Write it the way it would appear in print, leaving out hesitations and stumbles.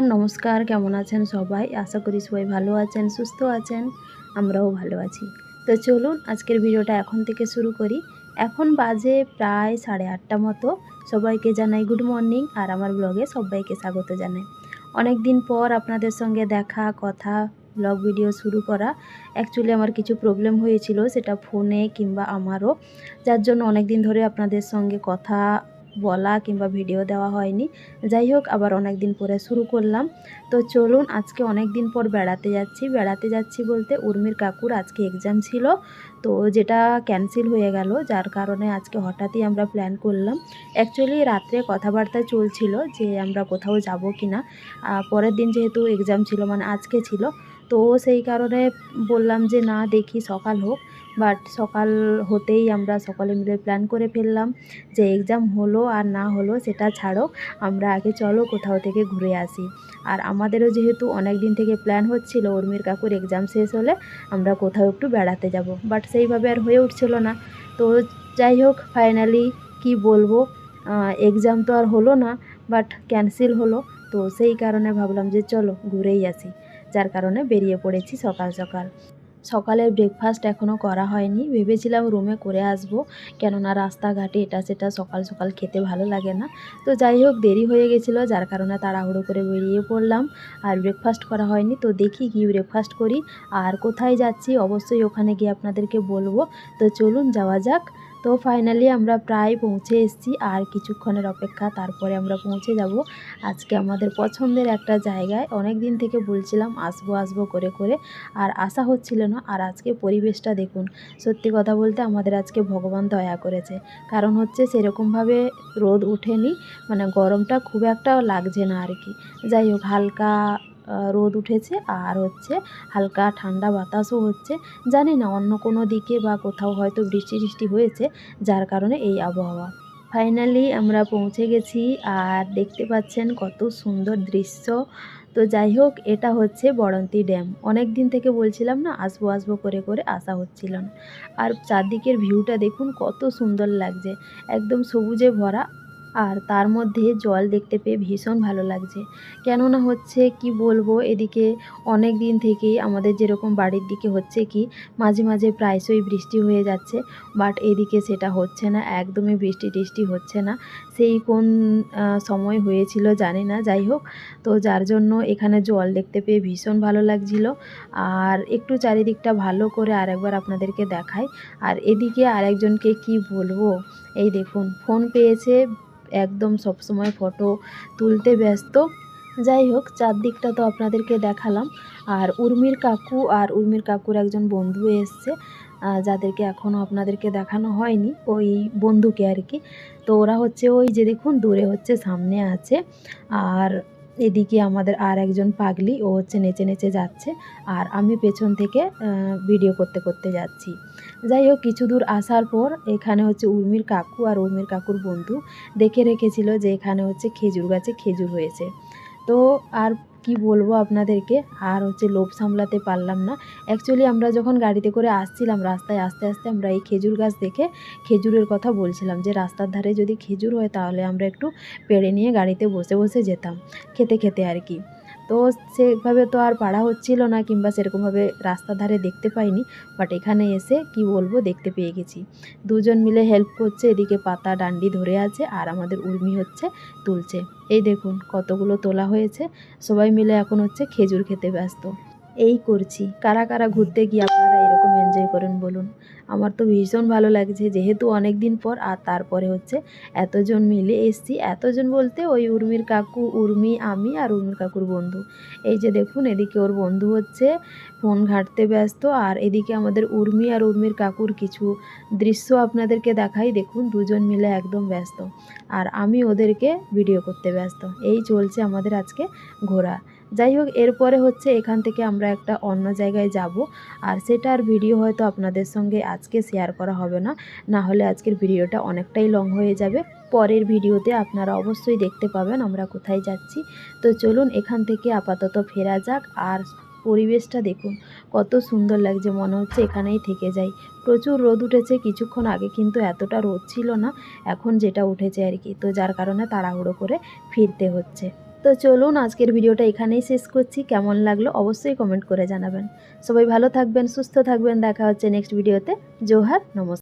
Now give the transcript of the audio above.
নমস্কার, কেমন আছেন সবাই? আশা করি সবাই ভালো আছেন, সুস্থ আছেন। আমরাও ভালো আছি। তো চলুন আজকের ভিডিওটা এখন থেকে শুরু করি। এখন বাজে প্রায় 8:30 মতো। সবাইকে জানাই গুড মর্নিং আর আমার ব্লগে সবাইকে স্বাগত জানাই। অনেক দিন পর আপনাদের সঙ্গে দেখা, কথা, ব্লগ ভিডিও শুরু করা। অ্যাকচুয়ালি আমার কিছু প্রবলেম হয়েছিল, সেটা ফোনে কিংবা আমারও, যার জন্য অনেক দিন ধরে আপনাদের সঙ্গে কথা বলা কিংবা ভিডিও দেওয়া হয়নি। যাই হোক, আবার অনেক দিন পরে শুরু করলাম। তো চলুন, আজকে অনেক দিন পর বেড়াতে যাচ্ছি বলতে উর্মির কাকুর আজকে এক্সাম ছিল, তো যেটা ক্যান্সেল হয়ে গেল, যার কারণে আজকে হঠাৎই আমরা প্ল্যান করলাম। অ্যাকচুয়ালি রাত্রে কথাবার্তা চলছিল যে আমরা কোথাও যাব কি না। পরের দিন যেহেতু এক্সাম ছিল, মানে আজকে ছিল, তো সেই কারণে বললাম যে না, দেখি সকাল হোক। বাট সকাল হতেই আমরা সকলে মিলে প্ল্যান করে ফেললাম যে এক্সাম হলো আর না হলো সেটা ছাড়ো, আমরা আগে চলো কোথাও থেকে ঘুরে আসি। আর আমাদেরও যেহেতু অনেক দিন থেকে প্ল্যান হচ্ছিল উর্মির কাকুর এক্সাম শেষ হলে আমরা কোথাও একটু বেড়াতে যাব, বাট সেইভাবে আর হয়ে উঠছিল না। তো যাই হোক, ফাইনালি কি বলবো, এক্সাম তো আর হলো না, বাট ক্যান্সেল হলো। তো সেই কারণে ভাবলাম যে চলো ঘুরেই আসি, যার কারণে বেরিয়ে পড়েছি সকাল সকাল। সকালের ব্রেকফাস্ট এখনও করা হয়নি, ভেবেছিলাম রুমে করে আসব, কেননা রাস্তাঘাটে এটা সেটা সকাল সকাল খেতে ভালো লাগে না। তো যাই হোক, দেরি হয়ে গেছিলো, যার কারণে তাড়াহুড়ো করে বেরিয়ে পড়লাম আর ব্রেকফাস্ট করা হয়নি। তো দেখি কি ব্রেকফাস্ট করি আর কোথায় যাচ্ছি অবশ্যই ওখানে গিয়ে আপনাদেরকে বলবো। তো চলুন যাওয়া যাক। তো ফাইনালি আমরা প্রায় পৌঁছে এসেছি, আর কিছুক্ষণের অপেক্ষা, তারপরে আমরা পৌঁছে যাব আজকে আমাদের পছন্দের একটা জায়গায়। অনেক দিন থেকে বলছিলাম আসবো আসবো করে করে, আর আসা হচ্ছিল না। আর আজকে পরিবেশটা দেখুন, সত্যি কথা বলতে আমাদের আজকে ভগবান দয়া করেছে, কারণ হচ্ছে সেরকমভাবে রোদ ওঠেনি, মানে গরমটা খুব একটা লাগছে না আর কি। যাই হোক, হালকা রোদ উঠেছে আর হচ্ছে হালকা ঠান্ডা বাতাসও হচ্ছে। জানি না অন্য কোনো দিকে বা কোথাও হয়তো বৃষ্টি টিষ্টি হয়েছে, যার কারণে এই আবহাওয়া। ফাইনালি আমরা পৌঁছে গেছি আর দেখতে পাচ্ছেন কত সুন্দর দৃশ্য। তো যাই হোক, এটা হচ্ছে বড়ন্তি ড্যাম। অনেক দিন থেকে বলছিলাম না, আসবো আসবো করে করে আসা হচ্ছিল না। আর চারদিকের ভিউটা দেখুন কত সুন্দর লাগছে, একদম সবুজে ভরা। আর তার মধ্যে জল দেখতে পেয়ে ভীষণ ভালো লাগছে। কেননা হচ্ছে কি বলবো, এদিকে অনেক দিন থেকেই আমাদের যেরকম বাড়ির দিকে হচ্ছে কি মাঝে মাঝে প্রায়শই বৃষ্টি হয়ে যাচ্ছে, বাট এদিকে সেটা হচ্ছে না, একদমই বৃষ্টি টিষ্টি হচ্ছে না। সেই কোন সময় হয়েছিল জানি না। যাই হোক, তো যার জন্য এখানে জল দেখতে পেয়ে ভীষণ ভালো লাগছিল। আর একটু চারিদিকটা ভালো করে আরেকবার আপনাদেরকে দেখাই। আর এদিকে আরেকজনকে কি বলবো, এই দেখুন ফোন পেয়েছে, একদম সবসময় ফটো তুলতে ব্যস্ত। যাই হোক, চারদিকটা তো আপনাদেরকে দেখালাম। আর উর্মির কাকু আর উর্মির কাকুর একজন বন্ধু এসছে, যাদেরকে এখনও আপনাদেরকে দেখানো হয়নি, ওই বন্ধুকে আর কি। তো ওরা হচ্ছে ওই যে দেখুন দূরে হচ্ছে, সামনে আছে। আর এদিকে আমাদের আর একজন পাগলি, ও হচ্ছে নেচে নেচে যাচ্ছে, আর আমি পেছন থেকে ভিডিও করতে করতে যাচ্ছি। যাই হোক, কিছু দূর আসার পর এখানে হচ্ছে উর্মির কাকু আর উর্মির কাকুর বন্ধু দেখে রেখেছিল যে এখানে হচ্ছে খেজুর গাছে খেজুর হয়েছে। তো আর কি বলবো আপনাদেরকে, আর হচ্ছে লোভ সামলাতে পারলাম না। অ্যাকচুয়ালি আমরা যখন গাড়িতে করে আসছিলাম, রাস্তায় আস্তে আস্তে আমরা এই খেজুর গাছ দেখে খেজুরের কথা বলছিলাম যে রাস্তার ধারে যদি খেজুর হয় তাহলে আমরা একটু পেড়ে নিয়ে গাড়িতে বসে বসে যেতাম, খেতে খেতে আর কি। তো সেভাবে তো আর পাড়া হচ্ছিল না, কিংবা সেরকমভাবে রাস্তার ধারে দেখতে পাইনি, বাট এখানে এসে কি বলবো দেখতে পেয়ে গেছি। দুজন মিলে হেল্প করছে, এদিকে পাতা ডান্ডি ধরে আছে আর আমাদের উর্মি হচ্ছে তুলছে। এই দেখুন কতগুলো তোলা হয়েছে, সবাই মিলে এখন হচ্ছে খেজুর খেতে ব্যস্ত। এই করছি। কারা কারা ঘুরতে গিয়ে আপনারা এরকম এনজয় করেন বলুন? আমার তো ভীষণ ভালো লাগছে, যেহেতু অনেক দিন পর, আর তারপরে হচ্ছে এতজন মিলে এসছি। এতজন বলতে ওই উর্মির কাকু, উর্মি, আমি আর উর্মির কাকুর বন্ধু। এই যে দেখুন, এদিকে ওর বন্ধু হচ্ছে ফোন ঘাঁটতে ব্যস্ত, আর এদিকে আমাদের উর্মি আর উর্মির কাকুর কিছু দৃশ্য আপনাদেরকে দেখাই। দেখুন দুজন মিলে একদম ব্যস্ত, আর আমি ওদেরকে ভিডিও করতে ব্যস্ত। এই চলছে আমাদের আজকে ঘোরা। যাই হোক, এরপরে হচ্ছে এখান থেকে আমরা একটা অন্য জায়গায় যাব, আর সেটার ভিডিও হয়তো আপনাদের সঙ্গে আজকে শেয়ার করা হবে না, না হলে আজকের ভিডিওটা অনেকটাই লং হয়ে যাবে। পরের ভিডিওতে আপনারা অবশ্যই দেখতে পাবেন আমরা কোথায় যাচ্ছি। তো চলুন এখান থেকে আপাতত ফেরা যাক। আর পরিবেশটা দেখুন কত সুন্দর লাগছে, মনে হচ্ছে এখানেই থেকে যাই। প্রচুর রোদ উঠেছে, কিছুক্ষণ আগে কিন্তু এতটা রোদ ছিল না, এখন যেটা উঠেছে আর কি। তো যার কারণে তাড়াহুড়ো করে ফিরতে হচ্ছে। তো চলুন আজকের ভিডিওটা এখানেই শেষ করছি। কেমন লাগলো অবশ্যই কমেন্ট করে জানাবেন। সবাই ভালো থাকবেন, সুস্থ থাকবেন। দেখা হচ্ছে নেক্সট ভিডিওতে। জোহার, নমস্কার।